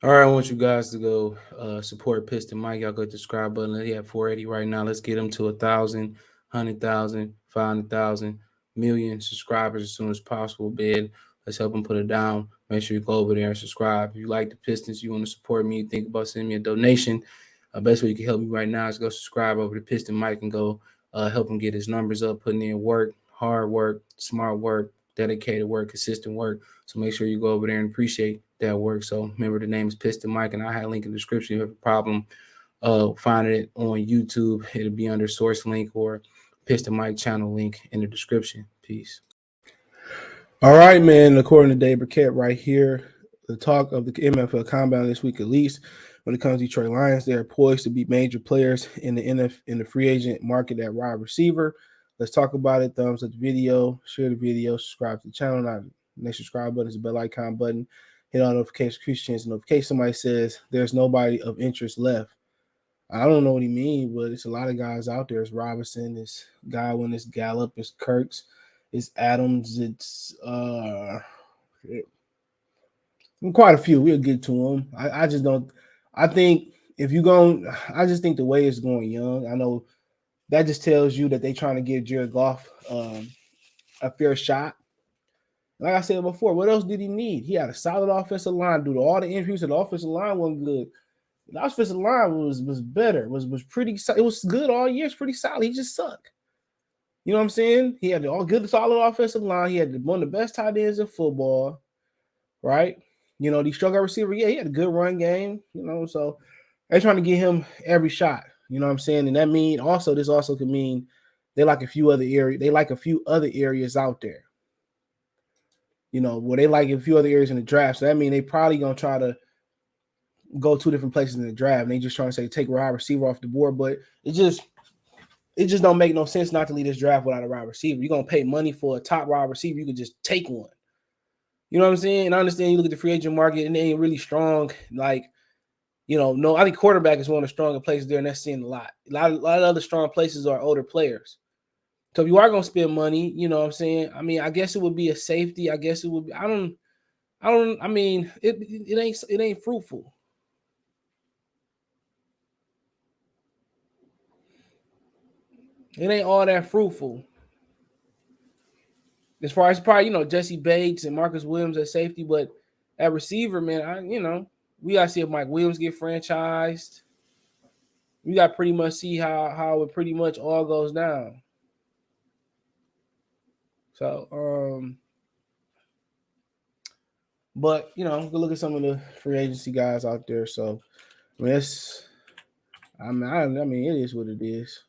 All right, I want you guys to go support Piston Mike. Y'all go to the subscribe button. He at 480 right now. Let's get him to 1,000, 100,000, 500,000, million subscribers as soon as possible. Bid. Let's help him put it down. Make sure you go over there and subscribe. If you like the Pistons, you want to support me, think about sending me a donation. Best way you can help me right now is go subscribe over to Piston Mike and go help him get his numbers up, putting in work, hard work, smart work, dedicated work, consistent work. So make sure you go over there and appreciate that work. So remember, the name is Piston Mike, and I have a link in the description. If you have a problem finding it on YouTube, it'll be under source link or Piston Mike channel link in the description. Peace. All right, man. According to Dave Burkett right here, the talk of the MFL Combine this week, at least when it comes to Detroit Lions, they are poised to be major players in the free agent market at wide receiver. Let's talk about it. Thumbs up the video, share the video, subscribe to the channel. Now, the next subscribe button is the bell icon button. Hit on notifications, increase chance of notification. Somebody says there's nobody of interest left. I don't know what he means, but it's a lot of guys out there. It's Robinson, it's Godwin, it's Gallup, it's Kirks, it's Adams, it's quite a few. We'll get to them. I just don't. I think if you go, I just think the way it's going young. I know that just tells you that they trying to give Jared Goff a fair shot. Like I said before, what else did he need? He had a solid offensive line. Due to all the injuries, the offensive line wasn't good. The offensive line was better. Was pretty. It was good all year. It's pretty solid. He just sucked. You know what I'm saying? He had all good, solid offensive line. He had one of the best tight ends in football, right? You know, the struggle receiver, yeah, he had a good run game. You know, so they're trying to get him every shot. You know what I'm saying? And that mean also this also could mean they like a few other areas. They like a few other areas out there. You know, where they like a few other areas in the draft. So that means they probably gonna try to go two different places in the draft. And they just trying to say take a wide receiver off the board, but it just don't make no sense not to leave this draft without a wide receiver. You're gonna pay money for a top wide receiver, you could just take one. You know what I'm saying? And I understand you look at the free agent market and they ain't really strong. Like, no, I think quarterback is one of the stronger places there, and that's seeing a lot. A lot of other strong places are older players. So if you are gonna spend money, you know what I'm saying? I mean, I guess it would be a safety. I guess it would be. I mean, it ain't fruitful. It ain't all that fruitful. As far as probably, Jesse Bates and Marcus Williams at safety, but at receiver, man, we gotta see if Mike Williams get franchised. We gotta pretty much see how it pretty much all goes down. So, but go look at some of the free agency guys out there. So, I mean, I mean, it is what it is.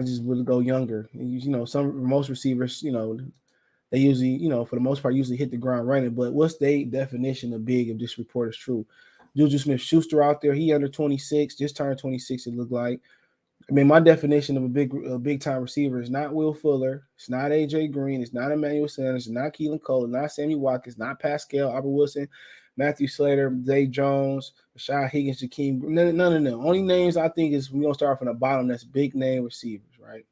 I just would go younger. Most receivers, they usually, for the most part, usually hit the ground running. But what's the definition of big if this report is true? Juju Smith-Schuster out there, he under 26, just turned 26. It looked like. I mean, my definition of a big time receiver is not Will Fuller, it's not AJ Green, it's not Emmanuel Sanders, it's not Keelan Cole, it's not Sammy Watkins, not Pascal, Albert Wilson, Matthew Slater, Zay Jones, Rashad Higgins, Jakeem. None of them. Only names I think is we're gonna start from the bottom. That's big name receivers, right?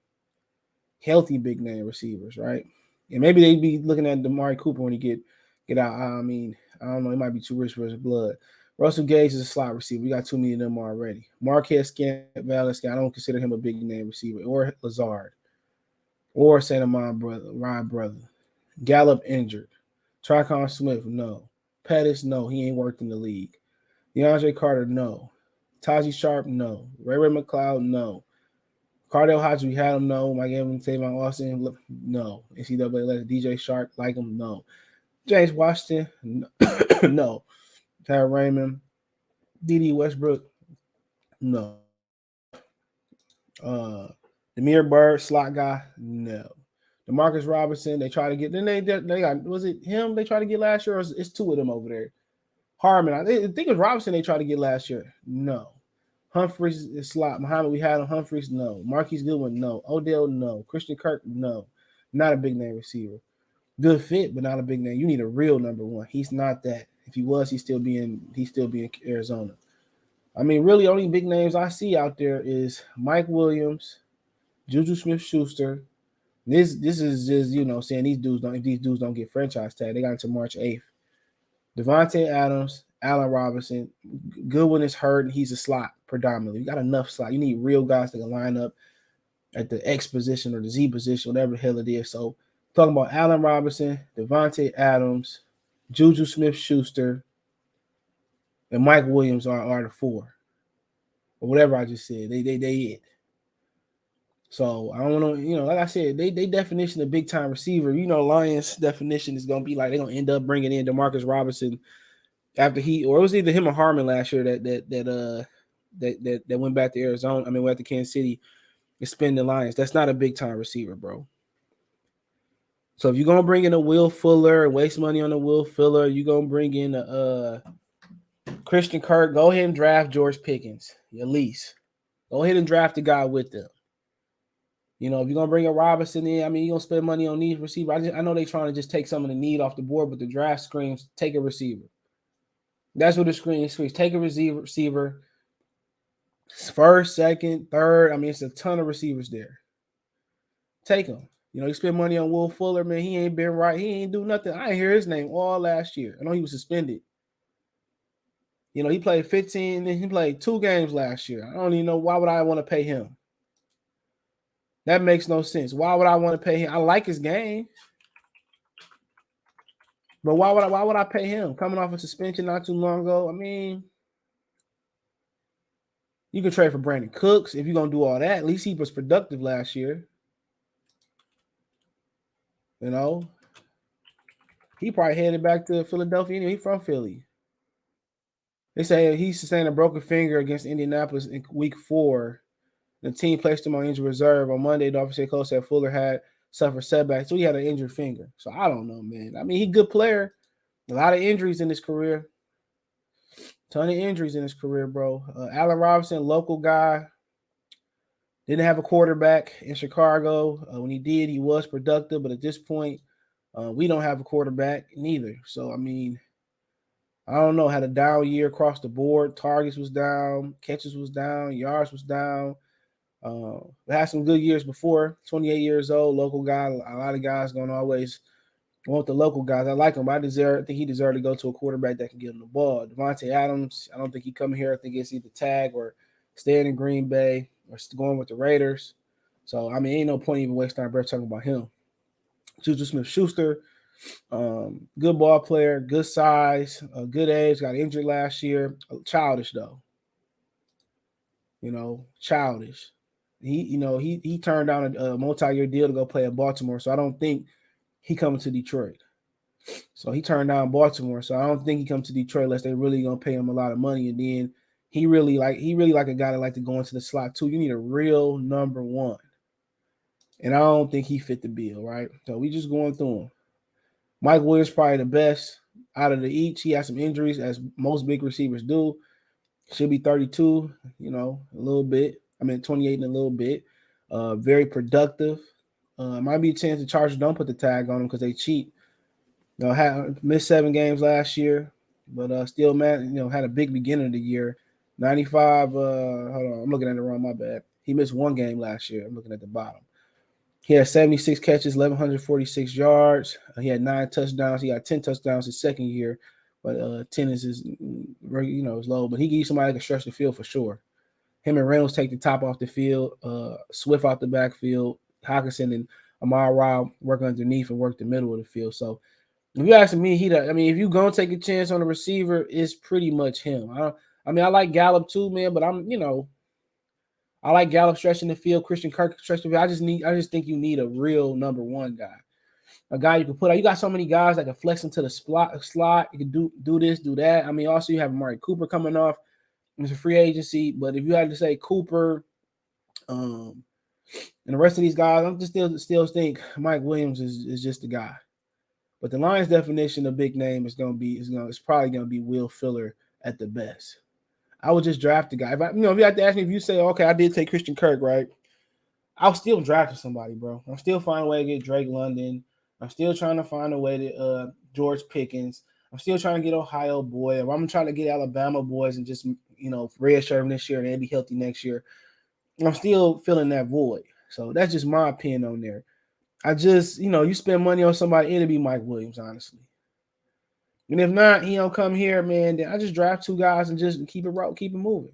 Healthy big name receivers, right? And maybe they'd be looking at Damari Cooper when he get out. I mean, I don't know. He might be too rich for his blood. Russell Gage is a slot receiver. We got too many of them already. Marquez Valdez, I don't consider him a big name receiver. Or Lazard. Or Santa Mon brother, Rod brother. Gallup injured. Tricon Smith, no. Pettis, no. He ain't worked in the league. DeAndre Carter, no. Taji Sharp, no. Ray McLeod, no. Cardell Hodge, we had him, no. Mike Evans, Tavon Austin, no. NCAA, DJ Shark, like him, no. James Washington, no. Tyler Raymond, D.D. Westbrook, no. Demir Bird, slot guy, no. Demarcus Robinson, they try to get. Then they got, was it him they tried to get last year? Or it's two of them over there. Harmon, I think it was Robinson they tried to get last year. No. Humphreys is slot. Muhammad, we had him. Humphreys, no. Marquise Goodwin, no. Odell, no. Christian Kirk, no. Not a big name receiver. Good fit, but not a big name. You need a real number one. He's not that. If he was, he'd still be in Arizona. I mean, really, only big names I see out there is Mike Williams, Juju Smith-Schuster. This is just saying these dudes don't, if these dudes don't get franchise tag, they got until March 8th. Devontae Adams Allen Robinson. Goodwin is hurt, and he's a slot predominantly. You got enough slot. You need real guys that can line up at the X position or the Z position, whatever the hell it is. So talking about Allen Robinson, Devontae Adams, Juju Smith-Schuster, and Mike Williams are the four, or whatever I just said. They it. So I don't know, like I said, they definition of big time receiver. Lions definition is gonna be like they're gonna end up bringing in Demarcus Robinson after or it was either him or Harmon last year that went back to Arizona. I mean, went to Kansas City and spin the Lions. That's not a big time receiver, bro. So if you're gonna bring in a Will Fuller and waste money on a Will Fuller, you're gonna bring in a Christian Kirk. Go ahead and draft George Pickens, at least. Go ahead and draft the guy with them. If you're gonna bring a Robinson in, I mean, you're gonna spend money on these receivers. I know they're trying to just take some of the need off the board, but the draft screams take a receiver. That's what the screen screams. Take a receiver. First, second, third. I mean, it's a ton of receivers there. Take them. You spend money on Will Fuller, man. He ain't been right. He ain't do nothing. I ain't hear his name all last year. I know he was suspended. He played 15, and he played 2 games last year. I don't even know why would I want to pay him. That makes no sense. Why would I want to pay him? I like his game. But why would I pay him? Coming off a suspension not too long ago. I mean, you can trade for Brandon Cooks if you're gonna do all that. At least he was productive last year. He probably headed back to Philadelphia anyway. He's from Philly. They say he sustained a broken finger against Indianapolis in week 4. The team placed him on injured reserve. On Monday, the officer coach said Fuller had suffered setbacks, so he had an injured finger. So I don't know, man. I mean, he's a good player. A lot of injuries in his career. Ton of injuries in his career, bro. Allen Robinson, local guy. Didn't have a quarterback in Chicago. When he did, he was productive. But at this point, we don't have a quarterback neither. So, I mean, I don't know. Had a down year across the board. Targets was down. Catches was down. Yards was down. Had some good years before. 28 years old, local guy. A lot of guys don't always want the local guys. I like him. But I think he deserved to go to a quarterback that can get him the ball. Devontae Adams, I don't think he come here. I think it's either tag or staying in Green Bay or going with the Raiders. So, I mean, ain't no point even wasting our breath talking about him. Juju Smith-Schuster, good ball player, good size, good age, got injured last year. Childish, though. Childish. He turned down a multi-year deal to go play at Baltimore, so I don't think he coming to Detroit. So he turned down Baltimore, so I don't think he comes to Detroit unless they really gonna pay him a lot of money. And then he really like a guy that like to go into the slot too. You need a real number one, and I don't think he fit the bill, right? So we just going through him. Mike Williams probably the best out of the each. He has some injuries, as most big receivers do. Should be 32, a little bit. 28 and a little bit. Very productive. Might be a chance the Chargers don't put the tag on him because they cheat. Missed 7 games last year, but still, man, had a big beginning of the year. 95. Hold on, I'm looking at it wrong. My bad. He missed 1 game last year. I'm looking at the bottom. He had 76 catches, 1,146 yards. He had 9 touchdowns. He got 10 touchdowns his second year, but 10 is his, is low. But he gives somebody that can stretch the field for sure. Him and Reynolds take the top off the field. Swift out the backfield. Hawkinson and Amar Rao work underneath and work the middle of the field. So if you asking me, if you gonna take a chance on a receiver, it's pretty much him. I like Gallup too, man, but I like Gallup stretching the field, Christian Kirk stretching the field. I just think you need a real number one guy. A guy you can put out. You got so many guys that can flex into the slot. You can do this, do that. Also you have Amari Cooper coming off. It's a free agency, but if you had to say Cooper, and the rest of these guys, I'm just still think Mike Williams is just the guy. But the Lions' definition of big name it's probably gonna be Will Fuller at the best. I would just draft the guy. If you have to ask me, if you say, okay, I did take Christian Kirk, right? I'll still draft somebody, bro. I'm still finding a way to get Drake London. I'm still trying to find a way to George Pickens. I'm still trying to get Ohio boy. Or I'm trying to get Alabama boys and just red shirt them this year and they'll be healthy next year. I'm still filling that void. So that's just my opinion on there. I just, you spend money on somebody, it'll be Mike Williams, honestly. And if not, he don't come here, man. Then I just draft two guys and just keep it moving.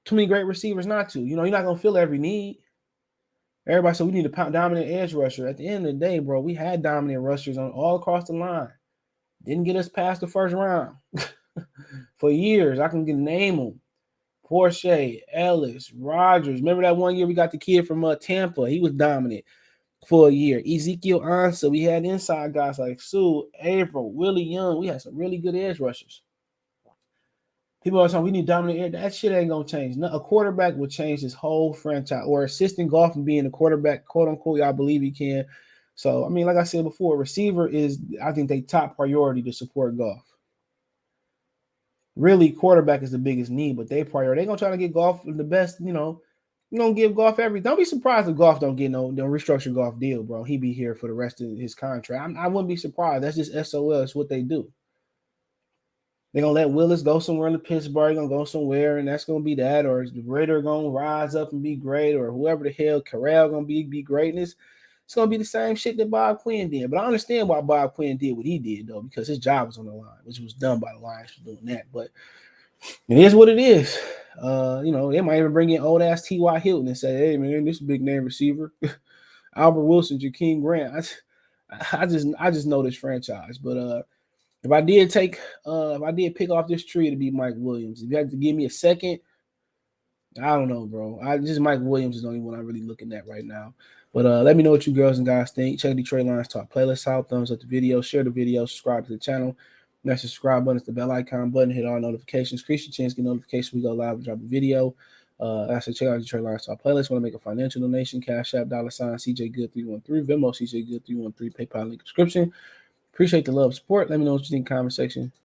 Too many great receivers not to. You're not gonna fill every need. Everybody said we need a dominant edge rusher. At the end of the day, bro, we had dominant rushers on all across the line. Didn't get us past the first round for years. I can name them: Porsche, Ellis, Rogers. Remember that one year we got the kid from Tampa? He was dominant for a year. Ezekiel Ansah. We had inside guys like Sue, April, Willie Young. We had some really good edge rushers. People are saying we need dominant edge. That shit ain't gonna change. No, a quarterback will change this whole franchise. Or assistant golf and being a quarterback, quote unquote. Y'all believe he can. So I mean, like I said before, receiver is I think they top priority to support golf. Really, quarterback is the biggest need, but they priority. They gonna try to get golf the best. You don't give golf every. Don't be surprised if golf don't get no restructure golf deal, bro. He be here for the rest of his contract. I wouldn't be surprised. That's just SOL. It's what they do. They're gonna let Willis go somewhere in the Pittsburgh, gonna go somewhere, and that's gonna be that, or is the Ritter gonna rise up and be great, or whoever the hell Corral gonna be greatness. It's gonna be the same shit that Bob Quinn did. But I understand why Bob Quinn did what he did though, because his job was on the line, which was done by the Lions for doing that. But it is what it is. They might even bring in old ass T.Y. Hilton and say, "Hey man, this big name receiver, Albert Wilson, Jakeem Grant." I just know this franchise, but if I did pick off this tree to be Mike Williams, if you had to give me a second, I don't know, bro. Mike Williams is the only one I'm really looking at right now. But let me know what you girls and guys think. Check the Detroit Lions Talk playlist out. Thumbs up the video, share the video, subscribe to the channel. Next subscribe button is the bell icon button. Hit all notifications. Increase your chance to get notifications. We go live and drop a video. I said check out the Detroit Lions Talk playlist. Want to make a financial donation? Cash App $sign CJ Good 313 Venmo CJ Good 313 PayPal link description. Appreciate the love support. Let me know what you think in the comment section.